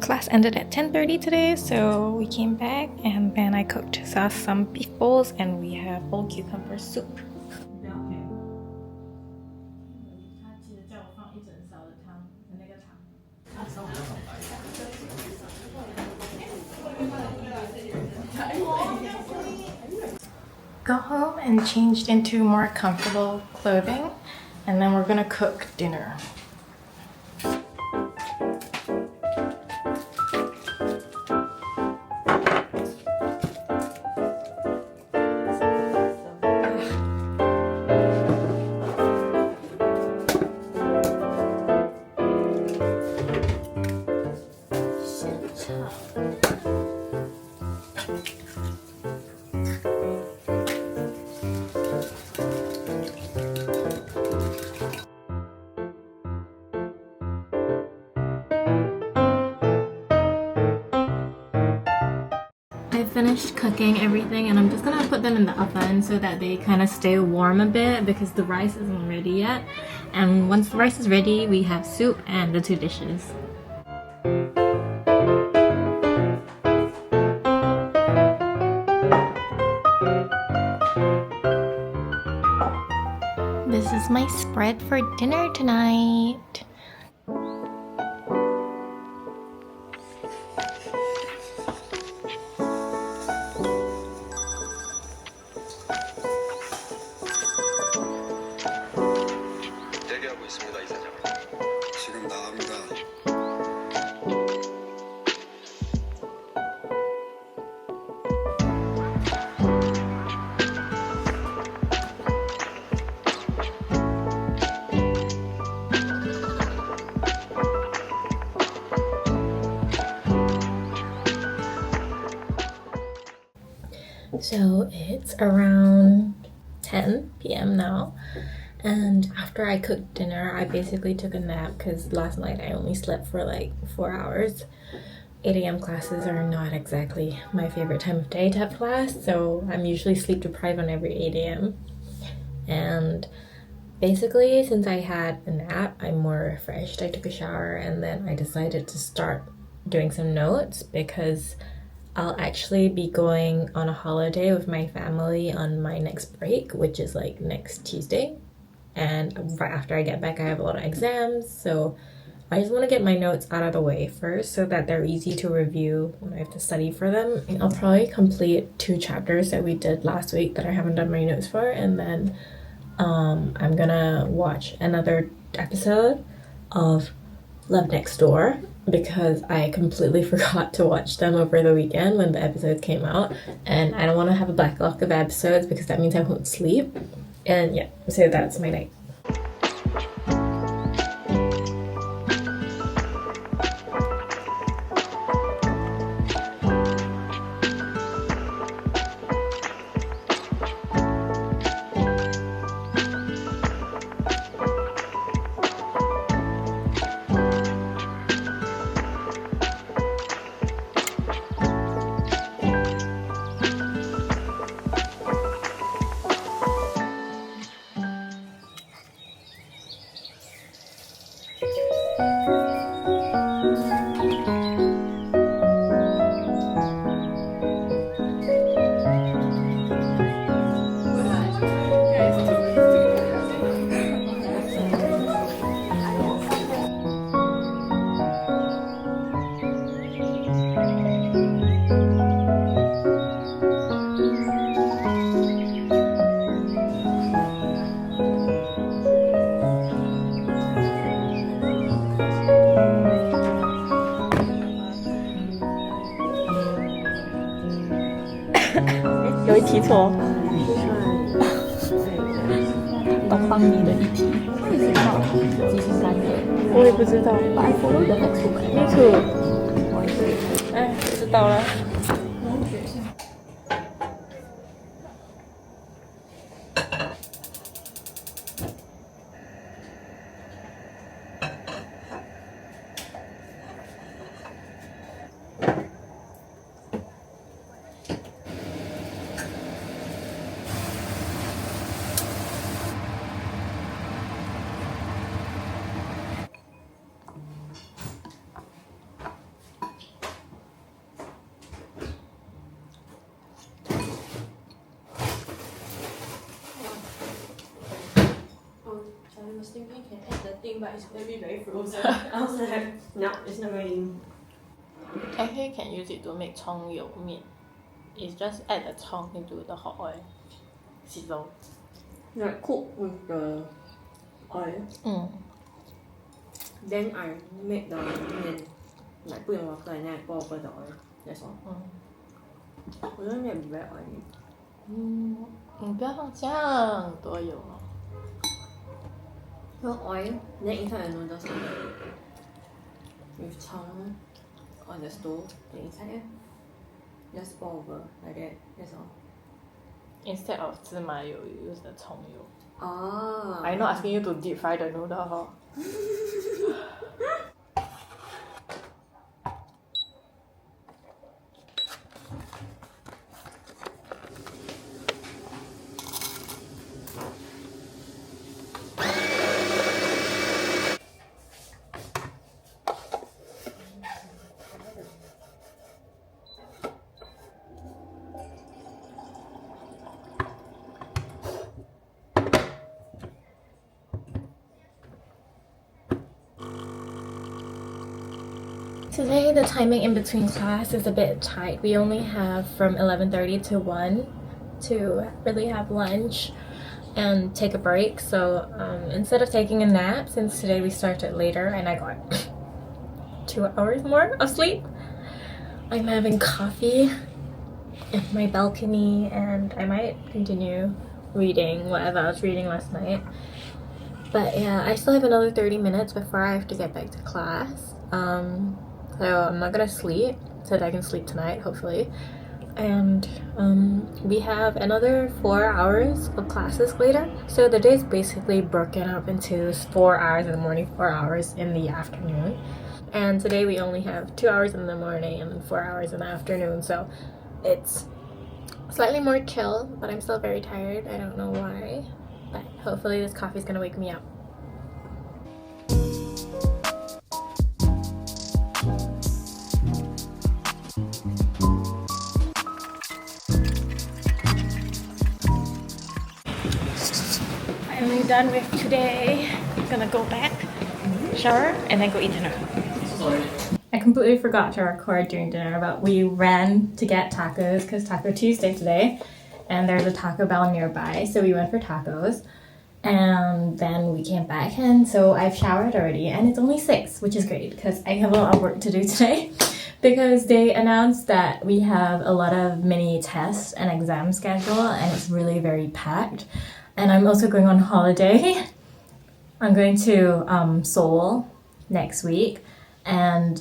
class ended at 10:30 today, so we came back and then I cooked some beef bowls and we have whole cucumber soup. Go home and changed into more comfortable clothing, and then we're gonna cook dinner. I finished cooking everything and I'm just gonna put them in the oven so that they kind of stay warm a bit because the rice isn't ready yet. And once the rice is ready, we have soup and the two dishes. This is my spread for dinner tonight. 지금 나갑니다. So it's around 10 p.m. now, and after I cooked dinner I basically took a nap because last night I only slept for like 4 hours. 8 a.m. classes are not exactly my favorite time of day to have class, so I'm usually sleep deprived on every 8 a.m. And basically since I had a nap I'm more refreshed. I took a shower and then I decided to start doing some notes because I'll actually be going on a holiday with my family on my next break, which is like next Tuesday. And right after I get back, I have a lot of exams. So I just want to get my notes out of the way first so that they're easy to review when I have to study for them. I'll probably complete 2 chapters that we did last week that I haven't done my notes for. And then I'm gonna watch another episode of Love Next Door because I completely forgot to watch them over the weekend when the episodes came out, and I don't want to have a backlog of episodes because that means I won't sleep. And yeah, so that's my night.有一题错，东方米的一题，为什么鸡心肝的？我也不知道。I follow the textbook. Me too. 哎，不知道了。setting, but it's maybe very frozen. I was like, no, it's not going. Actually, you can use it to make chong yo meat. It's just add the chong into the hot oil. Sizzle. Like cook with the oil. Then I make the meat, like put in water and then I pour over the oil. That's all. Wouldn't it be very oily? 你不要放这样多油。 So oil, then inside the noodles with chong on the stove, then inside it, just pour over like that. That's all. Instead of 芝麻油, you use the 葱油. Ah. I'm not asking you to deep fry the noodle, huh? Today the timing in between class is a bit tight. We only have from 11:30 to 1 to really have lunch and take a break. So instead of taking a nap, since today we started later and I got 2 hours more of sleep, I'm having coffee in my balcony and I might continue reading whatever I was reading last night. But yeah, I still have another 30 minutes before I have to get back to class. So I'm not gonna sleep, so that I can sleep tonight, hopefully. And we have another 4 hours of classes later. So the day is basically broken up into 4 hours in the morning, 4 hours in the afternoon. And today we only have 2 hours in the morning and 4 hours in the afternoon. So it's slightly more chill, but I'm still very tired. I don't know why, but hopefully this coffee is gonna wake me up. Finally done with today. Gonna go back, shower, and then go eat dinner. I completely forgot to record during dinner, but we ran to get tacos because Taco Tuesday today, and there's a Taco Bell nearby, so we went for tacos. And then we came back, and so I've showered already, and it's only 6, which is great because I have a lot of work to do today because they announced that we have a lot of mini tests and exam schedule, and it's really very packed. And I'm also going on holiday. I'm going to Seoul next week, and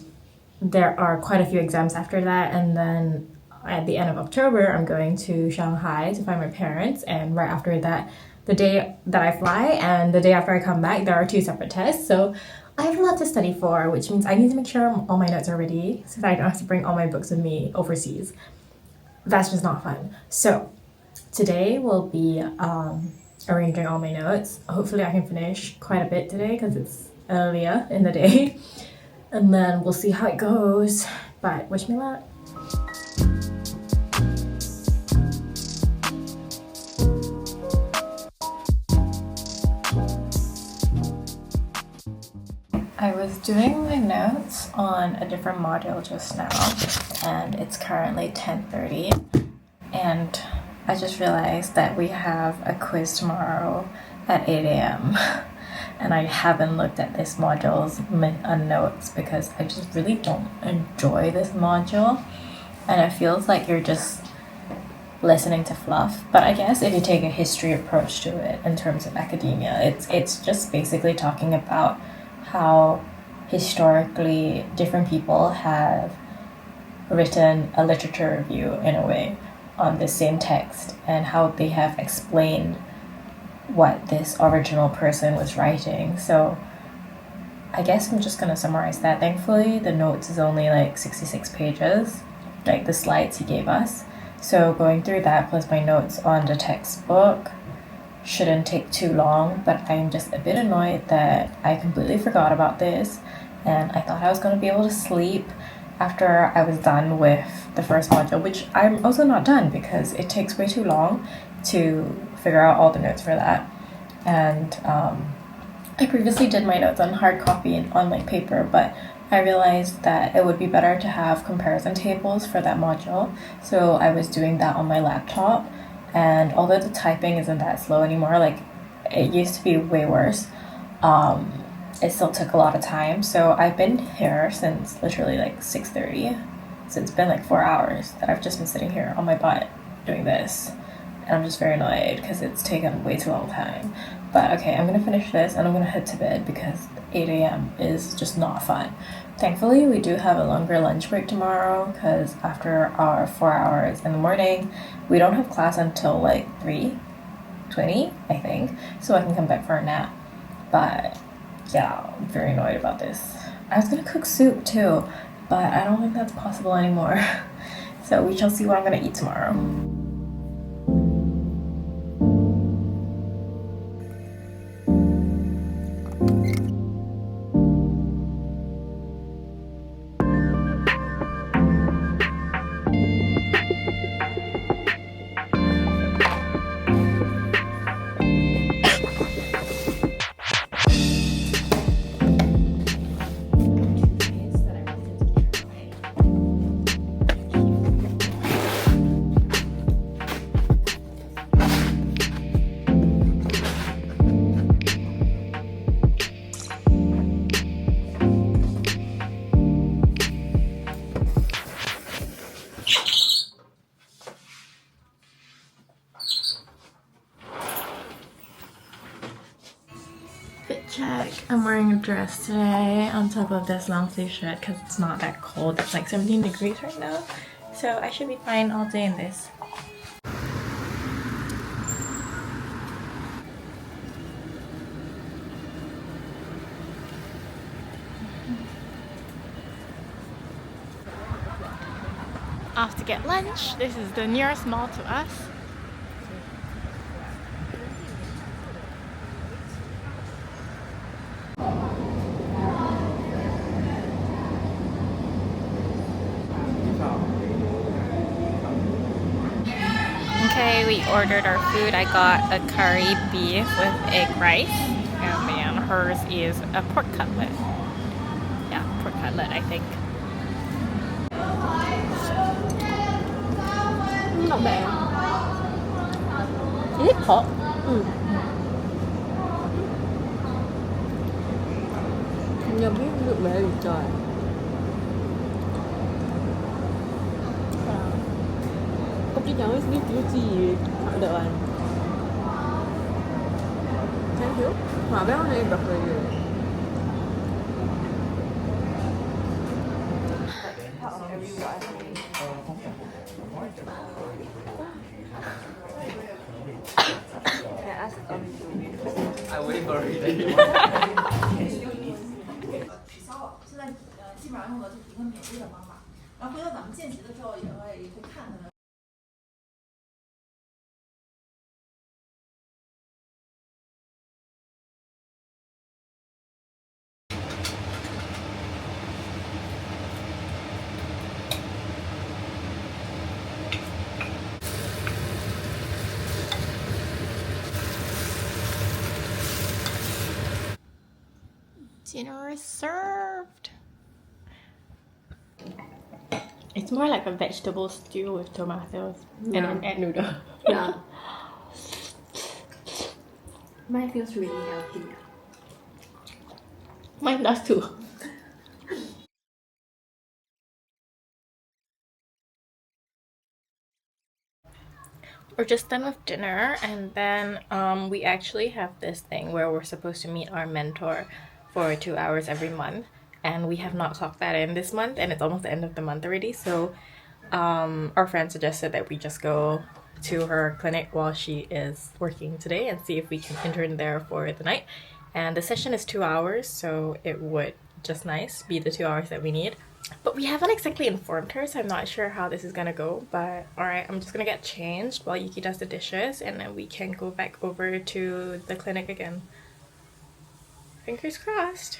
there are quite a few exams after that, and then at the end of October I'm going to Shanghai to find my parents, and right after that, the day that I fly and the day after I come back, there are 2 separate tests. So I have a lot to study for, which means I need to make sure all my notes are ready so that I don't have to bring all my books with me overseas. That's just not fun. So today will be arranging all my notes. Hopefully I can finish quite a bit today because it's earlier in the day. And then we'll see how it goes. But wish me luck. I was doing my notes on a different module just now, and it's currently 10:30, and I just realized that we have a quiz tomorrow at 8 a.m. and I haven't looked at this module's notes because I just really don't enjoy this module, and it feels like you're just listening to fluff. But I guess if you take a history approach to it in terms of academia, it's just basically talking about how historically different people have written a literature review in a way on the same text and how they have explained what this original person was writing. So I guess I'm just gonna summarize that. Thankfully the notes is only like 66 pages, like the slides he gave us. So going through that plus my notes on the textbook shouldn't take too long, but I'm just a bit annoyed that I completely forgot about this, and I thought I was going to be able to sleep after I was done with the first module, which I'm also not done because it takes way too long to figure out all the notes for that. And I previously did my notes on hard copy and on like paper, but I realized that it would be better to have comparison tables for that module. So I was doing that on my laptop, and although the typing isn't that slow anymore, like it used to be way worse, it still took a lot of time. So I've been here since literally like 6:30. So it's been like 4 hours that I've just been sitting here on my butt doing this. And I'm just very annoyed because it's taken way too long time. But okay, I'm gonna finish this and I'm gonna head to bed because 8 a.m. is just not fun. Thankfully, we do have a longer lunch break tomorrow because after our 4 hours in the morning, we don't have class until like 3:20, I think. So I can come back for a nap. But yeah, I'm very annoyed about this. I was gonna cook soup too, but I don't think that's possible anymore. So we shall see what I'm gonna eat tomorrow. Fit check. I'm wearing a dress today on top of this long sleeve shirt because it's not that cold. It's like 17 degrees right now. So I should be fine all day in this. Off to get lunch. This is the nearest mall to us. Okay, we ordered our food. I got a curry beef with egg rice, and then hers is a pork cutlet. Yeah, pork cutlet, I think. Not bad. Is it pork? Nhờ biết được mẹ gì trời. Không chỉ chẳng biết chữ gì họ đợi anh. Thank you. Hòa béo này bật rồi. I wait for it. 取消，现在基本上用的就是一个免费的方法。然后回头咱们见习的时候也会看看。Dinner is served. It's more like a vegetable stew with tomatoes and noodle. Yeah. Mine feels really healthy. Mine does too. We're just done with dinner, and then we actually have this thing where we're supposed to meet our mentor for 2 hours every month, and we have not clocked that in this month, and it's almost the end of the month already. So our friend suggested that we just go to her clinic while she is working today and see if we can intern there for the night. And the session is 2 hours, so it would just nice be the 2 hours that we need. But we haven't exactly informed her, so I'm not sure how this is gonna go. But alright, I'm just gonna get changed while Yuki does the dishes, and then we can go back over to the clinic again. Fingers crossed.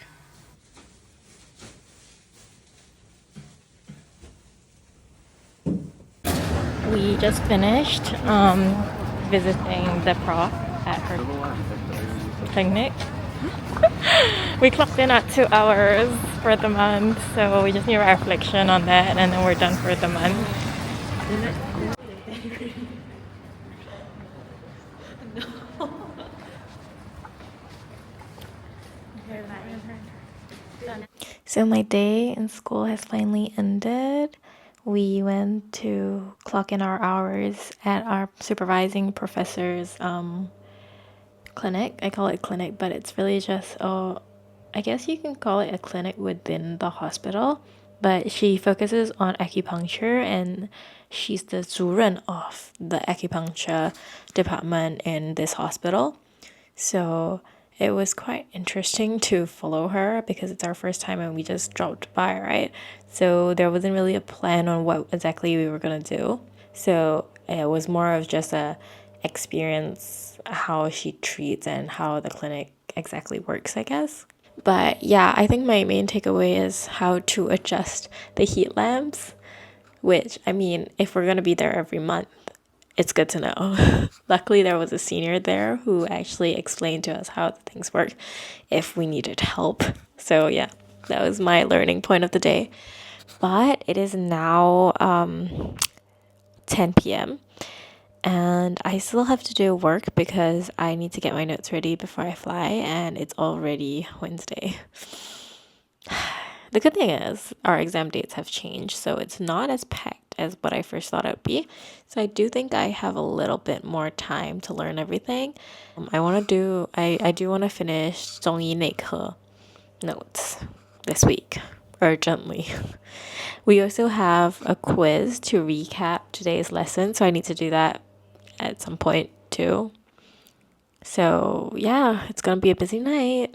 We just finished visiting the prof at her clinic. We clocked in at 2 hours for the month, so we just need a reflection on that, and then we're done for the month. So my day in school has finally ended. We went to clock in our hours at our supervising professor's clinic. I call it clinic, but it's really just I guess you can call it a clinic within the hospital. But she focuses on acupuncture, and she's the 主任 of the acupuncture department in this hospital. So it was quite interesting to follow her because it's our first time and we just dropped by, right? So there wasn't really a plan on what exactly we were gonna do. So it was more of just a experience how she treats and how the clinic exactly works, I guess. But yeah, I think my main takeaway is how to adjust the heat lamps, which, I mean, if we're gonna be there every month, it's good to know. Luckily, there was a senior there who actually explained to us how the things work if we needed help. So yeah, that was my learning point of the day. But it is now 10 p.m. and I still have to do work because I need to get my notes ready before I fly, and it's already Wednesday. The good thing is our exam dates have changed, so it's not as packed as what I first thought it would be. So I do think I have a little bit more time to learn everything. I do want to finish 中医内科 notes this week urgently. We also have a quiz to recap today's lesson, so I need to do that at some point too. So yeah, it's gonna be a busy night.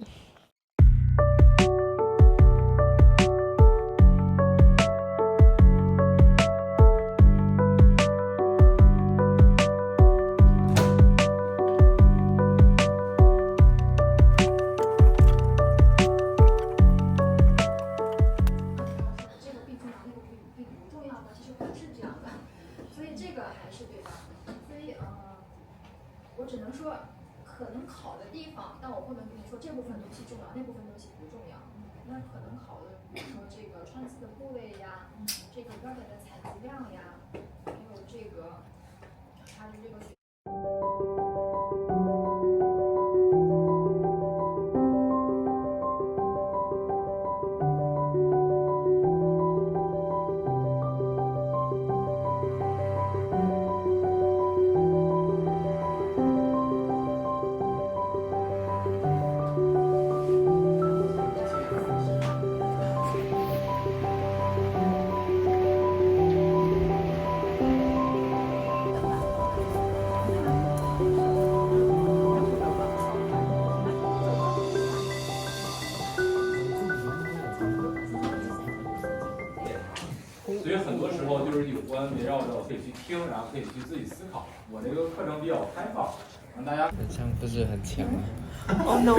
Oh no！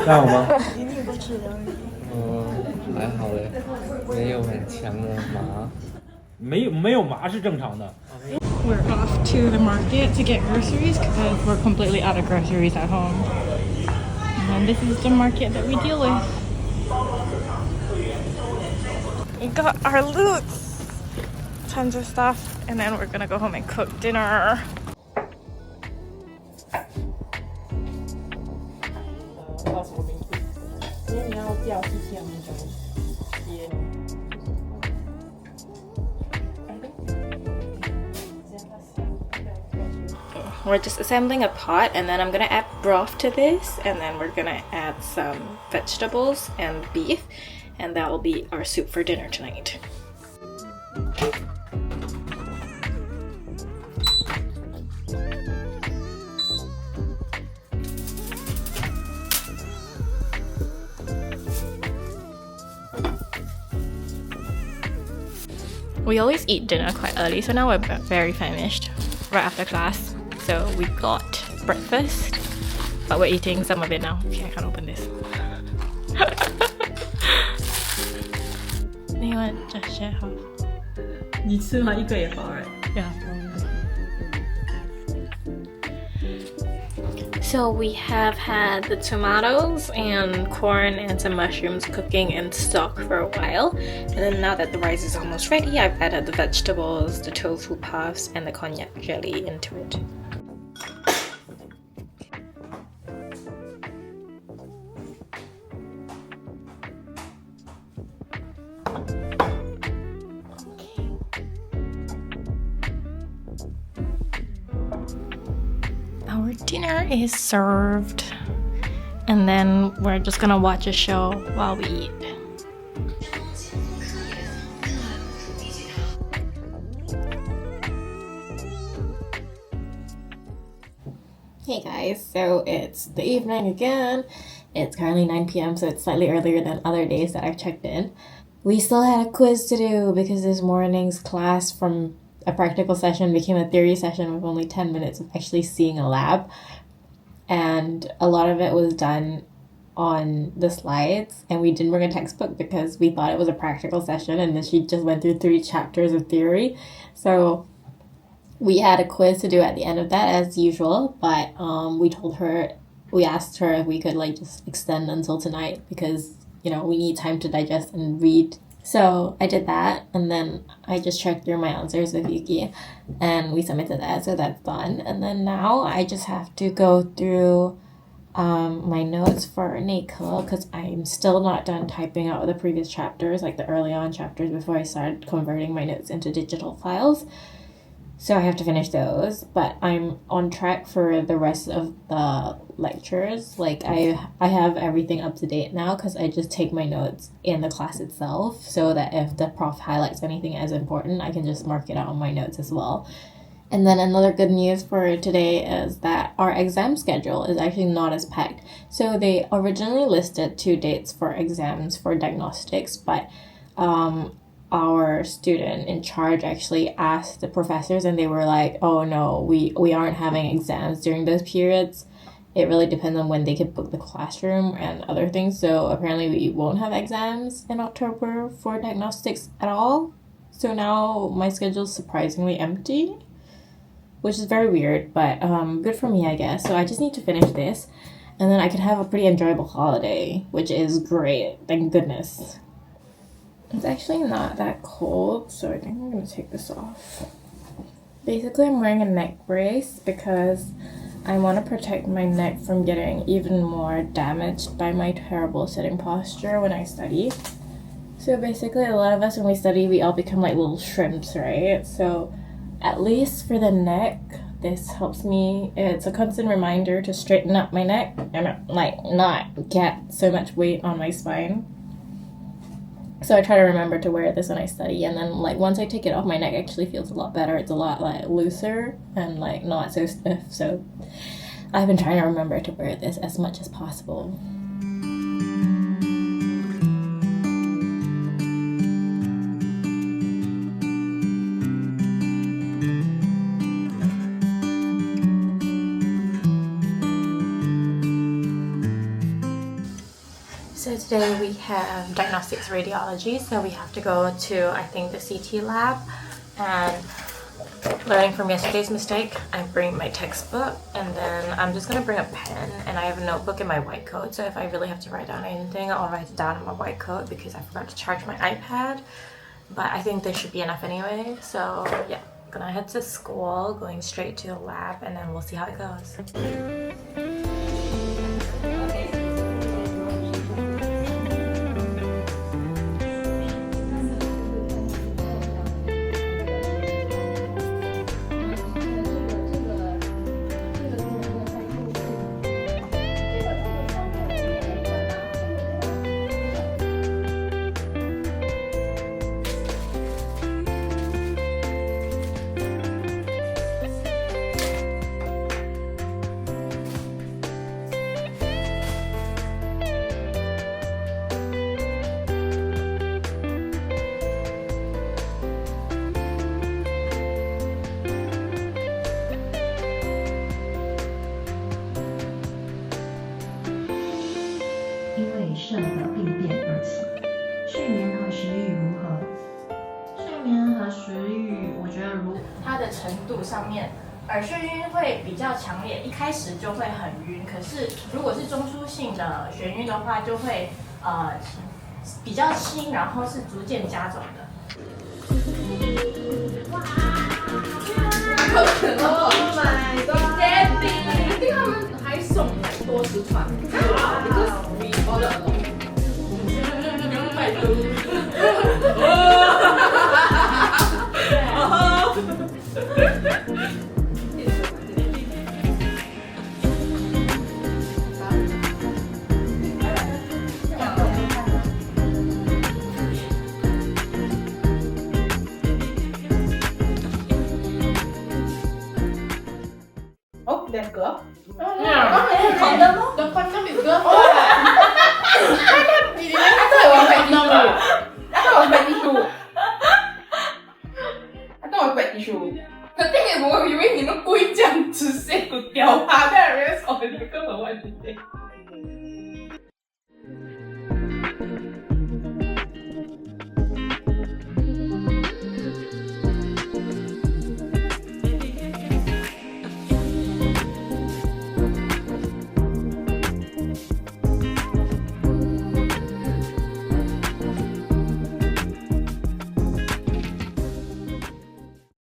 还好吗？还好嘞，没有很强的麻。没有麻是正常的。We're off to the market to get groceries because we're completely out of groceries at home. And this is the market that we deal with. We got our loot, tons of stuff, and then we're gonna go home and cook dinner. We're just assembling a pot, and then I'm gonna add broth to this, and then we're gonna add some vegetables and beef, and that will be our soup for dinner tonight. We always eat dinner quite early, so now we're very famished right after class. So we got breakfast, but we're eating some of it now. Okay, I can't open this. You want to share half? 你吃完一个也饱了。Yeah. So we have had the tomatoes and corn and some mushrooms cooking in stock for a while. And then now that the rice is almost ready, I've added the vegetables, the tofu puffs, and the cognac jelly into it. Our dinner is served, and then we're just gonna watch a show while we eat. Hey guys, so it's the evening again. It's currently 9 p.m, so it's slightly earlier than other days that I've checked in. We still had a quiz to do because this morning's class from a practical session became a theory session with only 10 minutes of actually seeing a lab. And a lot of it was done on the slides, and we didn't bring a textbook because we thought it was a practical session, and then she just went through 3 chapters of theory. So we had a quiz to do at the end of that as usual, but we asked her if we could just extend until tonight because, we need time to digest and read. So I did that, and then I just checked through my answers with Yuki, and we submitted that, so that's done. And then now I just have to go through my notes for NACO because I'm still not done typing out the previous chapters, like the early on chapters before I started converting my notes into digital files. So I have to finish those, but I'm on track for the rest of the lectures. I have everything up to date now because I just take my notes in the class itself so that if the prof highlights anything as important, I can just mark it out on my notes as well. And then another good news for today is that our exam schedule is actually not as packed. So they originally listed 2 dates for exams for diagnostics, but our student in charge actually asked the professors, and they were like, oh no, we aren't having exams during those periods. It really depends on when they could book the classroom and other things. So apparently we won't have exams in October for diagnostics at all. So now my schedule is surprisingly empty, which is very weird, but good for me, I guess. So I just need to finish this, and then I can have a pretty enjoyable holiday, which is great, thank goodness. It's actually not that cold, so I think I'm going to take this off. Basically, I'm wearing a neck brace because I want to protect my neck from getting even more damaged by my terrible sitting posture when I study. So basically, a lot of us when we study, we all become like little shrimps, right? So at least for the neck, this helps me. It's a constant reminder to straighten up my neck and not get so much weight on my spine. So I try to remember to wear this when I study, and then once I take it off, my neck actually feels a lot better. It's a lot looser and not so stiff. So I've been trying to remember to wear this as much as possible. So today we have diagnostics radiology, so we have to go to, I think, the CT lab. And learning from yesterday's mistake, I bring my textbook, and then I'm just going to bring a pen, and I have a notebook in my white coat, so if I really have to write down anything, I'll write it down in my white coat because I forgot to charge my iPad. But I think this should be enough anyway, so yeah, I'm gonna head to school, going straight to the lab, and then we'll see how it goes.它的程度上面耳眩晕会比较强烈，一开始就会很晕。可是如果是中枢性的眩晕的话，就会比较轻，然后是逐渐加重的。哇，好可能哦 ！Oh my god！ I think 他们还送很多时传，because we order a lot。200多。Oh, that girl? Condom? The condom is good. I thought it was pet tissue. The thing is, 我以为你们故意这样子 say 掉它，但是根本问题。